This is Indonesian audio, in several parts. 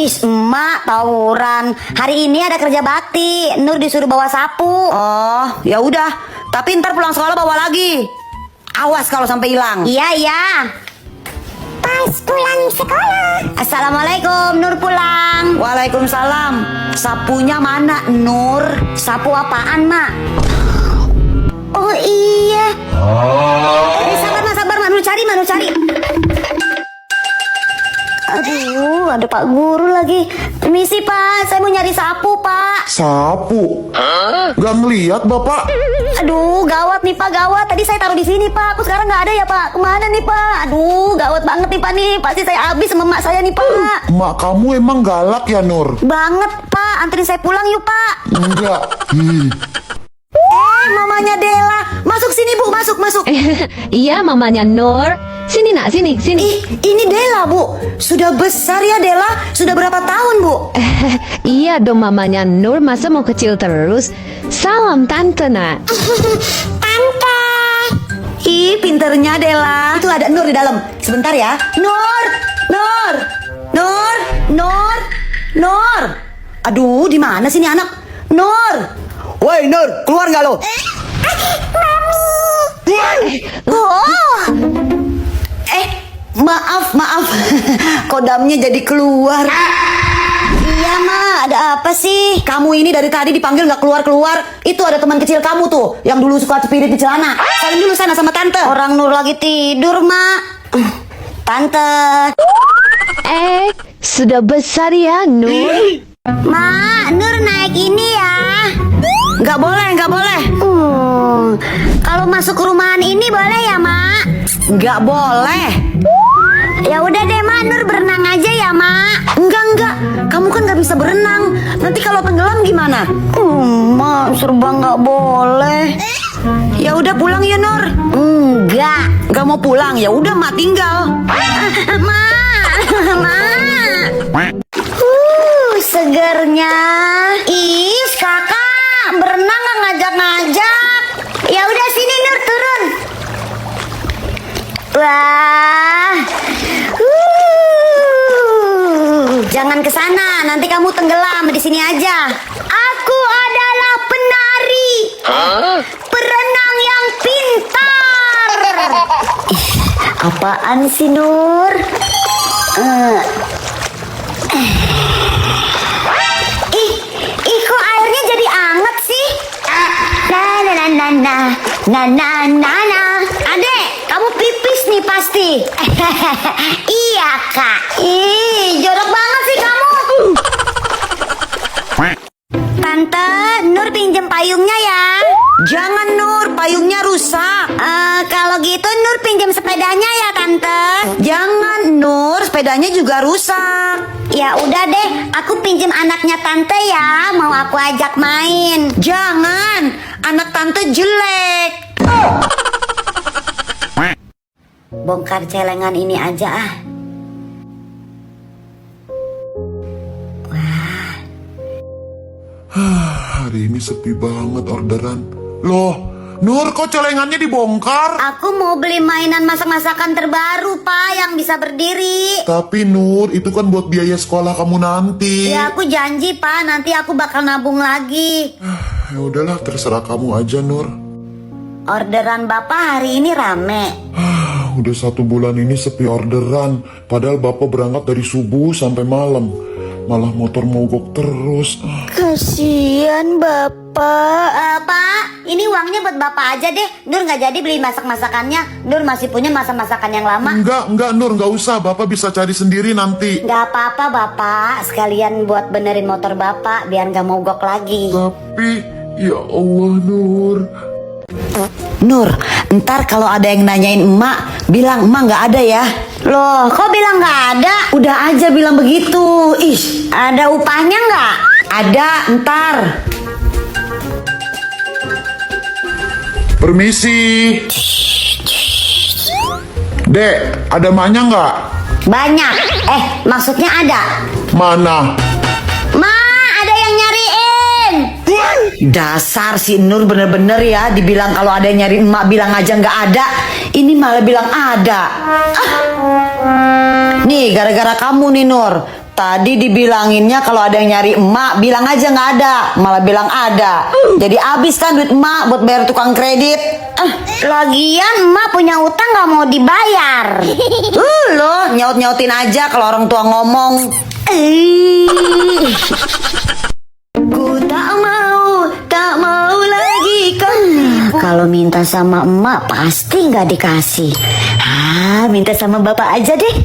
emak tawuran. Hari ini ada kerja bakti. Nur disuruh bawa sapu. Oh, ya udah. Tapi ntar pulang sekolah bawa lagi. Awas kalau sampai hilang. Iya, iya. Pas pulang sekolah. Assalamualaikum, Nur pulang. Waalaikumsalam. Sapunya mana, Nur? Sapu apaan, Mak? Oh iya. Sabar, Mak. Nur cari. Aduh, ada Pak Guru lagi. Misi, Pak. Saya mau nyari sapu, Pak. Sapu? Gak ngeliat Bapak? Aduh, gawat nih, Pak. Gawat. Tadi saya taruh di sini, Pak. Aku sekarang nggak ada ya, Pak. Kemana nih, Pak? Aduh, gawat banget nih, Pak. Nih, pasti saya habis sama mak saya nih, Pak. Mak kamu emang galak ya, Nur? Banget, Pak. Anterin saya pulang yuk, Pak. Enggak. Mamanya Dela. Masuk sini, Bu. Masuk. Iya, mamanya Nur. Sini nak, sini. Ih, ini Dela, Bu. Sudah besar ya, Dela? Sudah berapa tahun, Bu? Iya dong, mamanya Nur, masa mau kecil terus? Salam tante nak. Tante. Ih, pinternya Dela. Itu ada Nur di dalam. Sebentar ya. Nur. Aduh, di mana sih ini anak? Nur. Woi, Nur, keluar nggak lo? Maaf. Kodamnya jadi keluar. Iya, Mak. Ada apa sih? Kamu ini dari tadi dipanggil nggak keluar. Itu ada teman kecil kamu tuh, yang dulu suka cepirit di celana. Saling dulu sana sama tante. Orang Nur lagi tidur, Mak. Tante. Sudah besar ya Nur. Mak, Nur naik ini ya. Nggak boleh. Kalau masuk rumahan ini boleh ya, Mak? Nggak boleh. Ya udah deh, Mak. Nur berenang aja ya, Mak. Enggak. Kamu kan nggak bisa berenang. Nanti kalau tenggelam gimana? Mak, serba nggak boleh. Ya udah pulang ya, Nur. Nggak mau pulang. Ya udah, Mak tinggal. Mak. Segernya. Ih, kakak berenang nggak ngajak-ngajak. Ya udah sini Nur turun. Wah. Jangan ke sana, nanti kamu tenggelam di sini aja. Aku adalah penari. Perenang yang pintar. Ih, apaan sih Nur? Ih, kok airnya jadi anget sih? Na. Adek, kamu pipis nih pasti. Iya, Kak. Ih, jorok banget sih kamu. Tante, Nur pinjem payungnya ya. Jangan, Nur, payungnya rusak. Kalau gitu Nur pinjem sepedanya ya, Tante. Jangan, Nur, sepedanya juga rusak. Ya udah deh, aku pinjem anaknya Tante ya. Mau aku ajak main. Jangan, anak tante jelek. Bongkar celengan ini aja ah. Hari ini sepi banget orderan. Loh, Nur kok celengannya dibongkar? Aku mau beli mainan masak-masakan terbaru, Pak, yang bisa berdiri. Tapi Nur, itu kan buat biaya sekolah kamu nanti. Ya aku janji, Pak, nanti aku bakal nabung lagi. Ya udahlah, terserah kamu aja, Nur. Orderan Bapak hari ini rame. Udah 1 bulan ini sepi orderan. Padahal Bapak berangkat dari subuh sampai malam. Malah motor mogok terus. Kasian Bapak. Pak, ini uangnya buat Bapak aja deh. Nur nggak jadi beli masak-masakannya. Nur masih punya masak-masakan yang lama. Enggak Nur, nggak usah. Bapak bisa cari sendiri nanti. Nggak apa-apa Bapak. Sekalian buat benerin motor Bapak biar nggak mogok lagi. Tapi, ya Allah Nur. Nur, ntar kalau ada yang nanyain emak, bilang emak nggak ada ya. Loh, kok bilang nggak ada? Udah aja bilang begitu. Ih, Ada upahnya nggak? ada ntar. Permisi. Dek, ada emaknya nggak? Banyak. Maksudnya ada. Mana? Ma, ada yang nyariin. Dasar si Nur bener-bener ya. Dibilang kalau ada yang nyari emak bilang aja nggak ada. Ini malah bilang ada. Nih gara-gara kamu nih Nur. Tadi dibilanginnya kalau ada yang nyari emak, bilang aja nggak ada, malah bilang ada. Jadi habis kan duit emak buat bayar tukang kredit. Lagian emak punya utang gak mau dibayar. Lo nyaut-nyautin aja kalau orang tua ngomong. Ku tak mau lagi kan. Kalau minta sama emak pasti nggak dikasih. Minta sama bapak aja deh.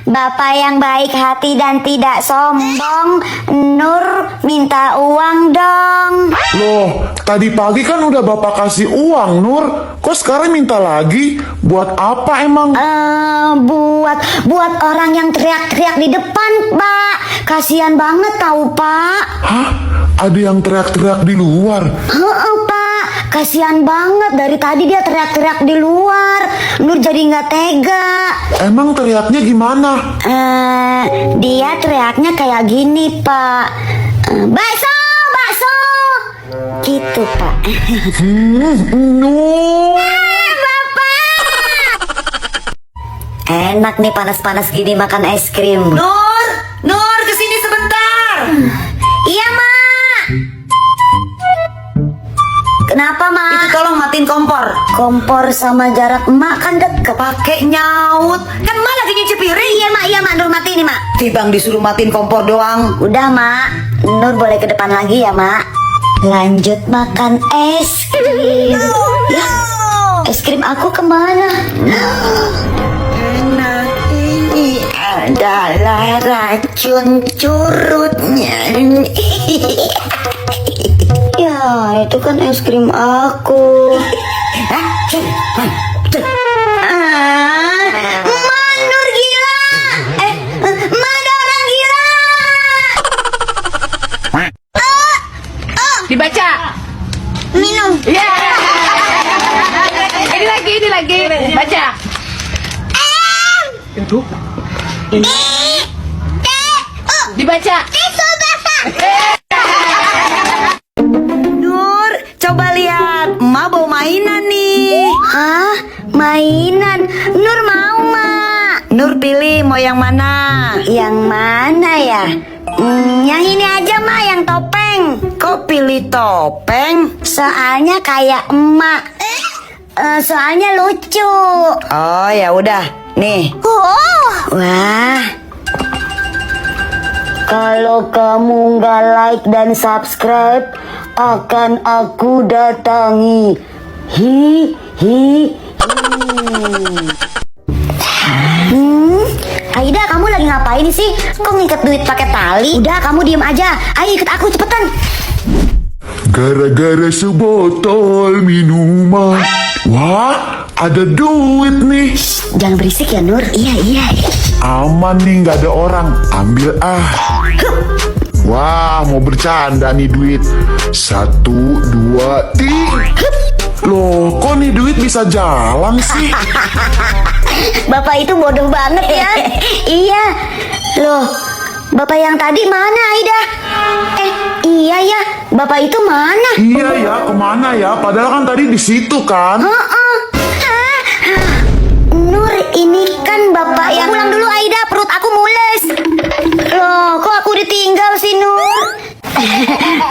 Bapak yang baik hati dan tidak sombong, Nur minta uang dong. Loh, tadi pagi kan udah bapak kasih uang, Nur. Kok sekarang minta lagi? Buat apa emang? Buat orang yang teriak-teriak di depan, Pak. Kasihan banget tahu, Pak. Hah? Ada yang teriak-teriak di luar? Pak, kasihan banget dari tadi dia teriak-teriak di luar. Nur jadi nggak tega. Emang teriaknya gimana? Dia teriaknya kayak gini, Pak. Bakso. Gitu, Pak. Nur. Enak nih panas-panas gini makan es krim. Nur kesini sebentar. Iya, Mak. Kenapa, Mak? Itu tolong matiin kompor. Kompor sama jarak emak kan deket. Pakai nyaut, kan emak lagi nyuci piring. Iya, Mak. Nur matiin nih, Mak. Tibang disuruh matiin kompor doang. Udah, Mak. Nur boleh ke depan lagi ya, Mak. Lanjut makan es krim. Ya, es krim aku kemana? Enak ini adalah racun curutnya. Ya, itu kan es krim aku. Nur gila. Ada orang gila. Dibaca. Minum. Ya. Ini lagi. Baca. Itu. Dibaca. Nur, coba lihat, emak bawa mainan nih. Hah? Mainan? Nur mau, Mak. Nur pilih mau yang mana? Yang mana ya? Yang ini aja, Mak, yang topeng. Kok pilih topeng? Soalnya kayak emak. Soalnya lucu. Oh ya udah, nih. Wah. Kalau kamu nggak like dan subscribe, akan aku datangi. Aida, kamu lagi ngapain sih? Kok ngikat duit pakai tali? Udah, kamu diem aja. Ayo ikut aku cepetan. Gara-gara sebotol minuman. Wah, ada duit nih. Jangan berisik ya, Nur. Iya. Aman nih, nggak ada orang. Ambil ah. Wah, mau bercanda nih duit. 1, 2, 3. Loh, kok nih duit bisa jalan sih? Bapak itu bodoh banget ya. Iya. Loh, Bapak yang tadi mana, Aida? Iya ya. Bapak itu mana? Iya ya, kemana ya? Padahal kan tadi di situ kan? Nur, ini kan Bapak yang... Pulang dulu, Aida. Perut aku mules. Loh, kok aku ditinggal sih, Nur?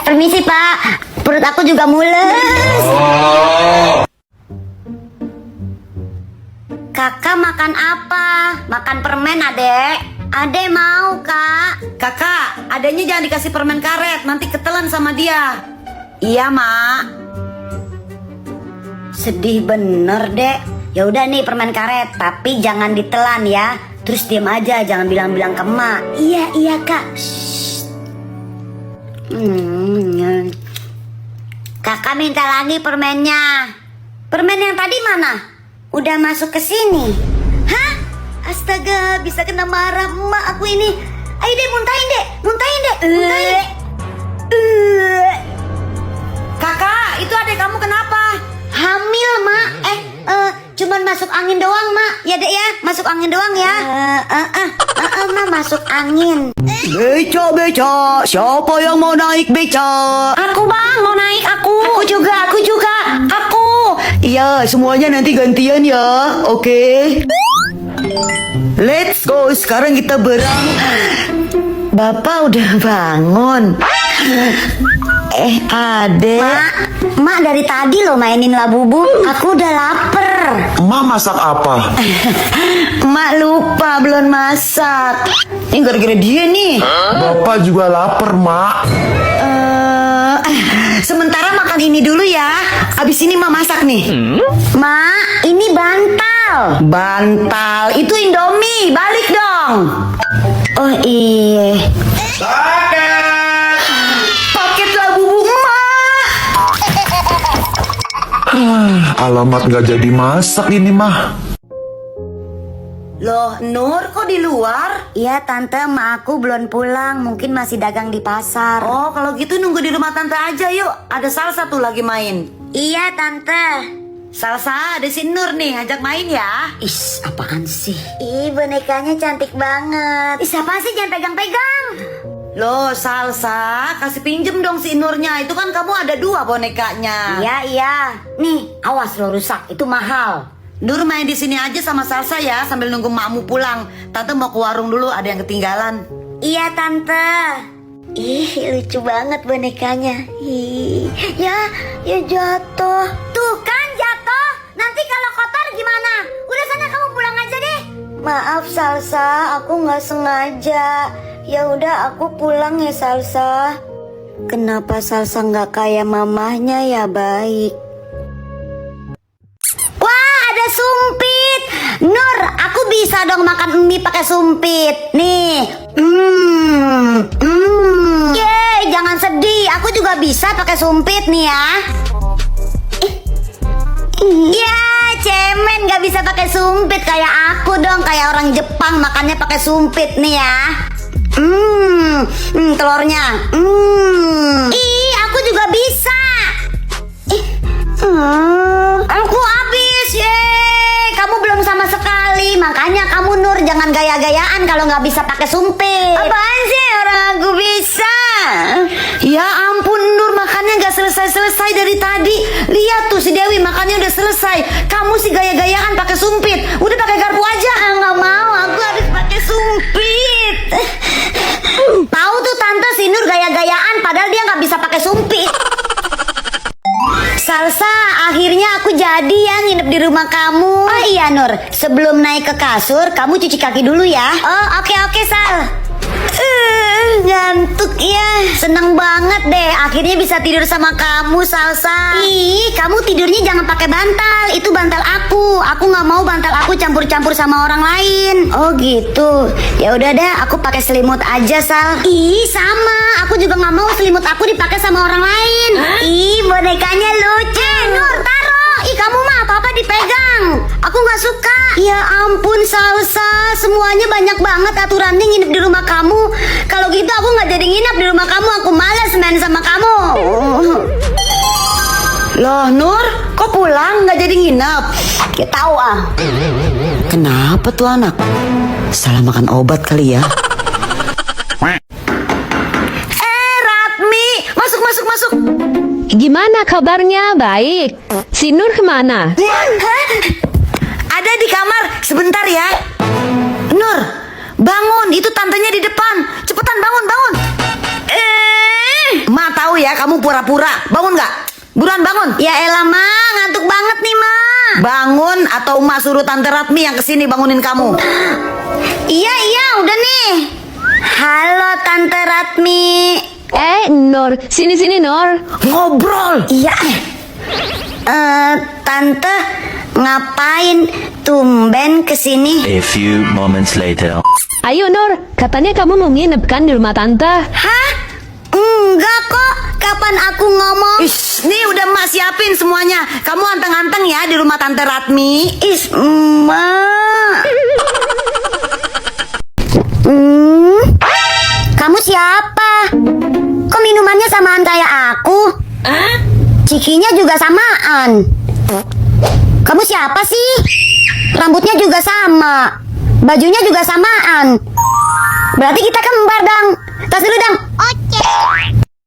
Permisi, Pak. Perut aku juga mules. Kakak makan apa? Makan permen, Adek. Adek mau, Kak. Kakak, adanya jangan dikasih permen karet, nanti ketelan sama dia. Iya, Mak. Sedih bener, Dek. Ya udah nih permen karet, tapi jangan ditelan ya. Terus diam aja, jangan bilang-bilang ke emak. Iya, Kak. Kakak minta lagi permennya. Permen yang tadi mana? Udah masuk ke sini. Hah? Astaga, bisa kena marah emak aku ini. Ayo deh, muntahin deh. Kakak, itu adek kamu kenapa? Hamil, Mak. Cuman masuk angin doang, Mak. Ya, Dek ya, masuk angin doang ya. Mak, masuk angin. Beca, siapa yang mau naik beca? Aku, Bang, mau naik aku. Aku juga. Aku. Iya, semuanya nanti gantian ya, oke? Let's go, sekarang kita Bapak udah bangun. Adek. Mak dari tadi lo mainin labubu. Aku udah lapar. Emak masak apa? Mak lupa belum masak. Ini gara-gara dia nih. Bapak juga lapar, Mak. Sementara makan ini dulu ya. Abis ini Mak masak nih. Mak, ini bantal. Bantal, itu Indomie. Balik dong. Oh iya. Paket labubu Mak. Alamat gak jadi masak ini mah. Loh, Nur kok di luar? Iya tante, mak aku belum pulang. Mungkin masih dagang di pasar. Oh, kalau gitu nunggu di rumah tante aja yuk. Ada Salsa tuh lagi main. Iya tante. Salsa, ada si Nur nih, ajak main ya. Is, apaan sih? Ih, bonekanya cantik banget. Is, apa sih? Jangan pegang-pegang. Loh, Salsa, kasih pinjem dong si Nurnya. Itu kan kamu ada 2 bonekanya. Iya. Nih, awas lo rusak. Itu mahal. Nur main di sini aja sama Salsa ya, sambil nunggu makmu pulang. Tante mau ke warung dulu, ada yang ketinggalan. Iya tante. Ih, lucu banget bonekanya. Ih, ya jatuh. Tuh kan jatuh. Nanti kalau kotor gimana? Udah sana kamu pulang aja deh. Maaf Salsa, aku nggak sengaja. Ya udah aku pulang ya Salsa. Kenapa Salsa nggak kayak mamahnya ya baik? Wah, ada sumpit. Nur, aku bisa dong makan mie pakai sumpit. Nih. Yeay, jangan sedih. Aku juga bisa pakai sumpit nih ya. Ya, cemen gak bisa pakai sumpit kayak aku dong, kayak orang Jepang makannya pakai sumpit nih ya. Telurnya. Ih, aku juga bisa. Aku habis. Yeay, kamu belum sama sekali. Makanya kamu Nur jangan gaya-gayaan kalau nggak bisa pakai sumpit. Apaan sih orang aku bisa? Ya ampun Nur, makannya gak selesai-selesai dari tadi. Lihat tuh si Dewi makannya udah selesai. Kamu sih gaya-gayaan pakai sumpit. Udah pakai garpu aja. Nggak mau, aku harus pakai sumpit. Tahu tuh tante, si Nur gaya-gayaan padahal dia nggak bisa pakai sumpit. Salsa, akhirnya aku jadi ya nginep di rumah kamu. Oh iya Nur, sebelum naik ke kasur kamu cuci kaki dulu ya. Oh oke Sal. Ngantuk ya. Seneng banget deh akhirnya bisa tidur sama kamu Salsa. Ih, kamu tidurnya jangan pakai bantal. Itu bantal aku. Aku nggak mau bantal aku campur-campur sama orang lain. Oh gitu. Ya udah deh, aku pakai selimut aja Sal. Ih, sama. Aku juga nggak mau selimut aku dipakai sama orang lain. Ih, bonekanya lucu. Nur, taruh. Ih, kamu mah apa-apa dipegang. Aku nggak suka. Ya ampun Salsa, semuanya banyak banget aturannya nginep di rumah kamu. Kalau gitu aku nggak jadi nginep di rumah kamu. Aku malas main sama kamu. Loh Nur, kok pulang gak jadi nginep? Ya tahu ah. Kenapa tuh anak? Salah makan obat kali ya. Ratmi, masuk. Gimana kabarnya? Baik. Si Nur kemana? Ada di kamar, sebentar ya. Nur, bangun, itu tantenya di depan. Cepetan bangun. Ma tahu ya kamu pura-pura. Bangun gak? Buruan bangun. Ya elah Ma, ngantuk banget nih Ma. Bangun atau Ma suruh Tante Ratmi yang kesini bangunin kamu. Iya, udah nih. Halo Tante Ratmi. Nur, sini Nur. Ngobrol. Iya. Tante, ngapain tumben kesini? A few moments later. Ayo Nur, katanya kamu mau nginep kan di rumah tante? Hah? Enggak kok. Kapan aku ngomong? Ish, nih udah Ma siapin semuanya. Kamu anteng-anteng ya di rumah Tante Ratmi. Is, Ma. Kamu siapa? Kok minumannya samaan kayak aku? Cikinya juga samaan. Kamu siapa sih? Rambutnya juga sama. Bajunya juga samaan. Berarti kita kembar dong. Tas dulu dong. Oke.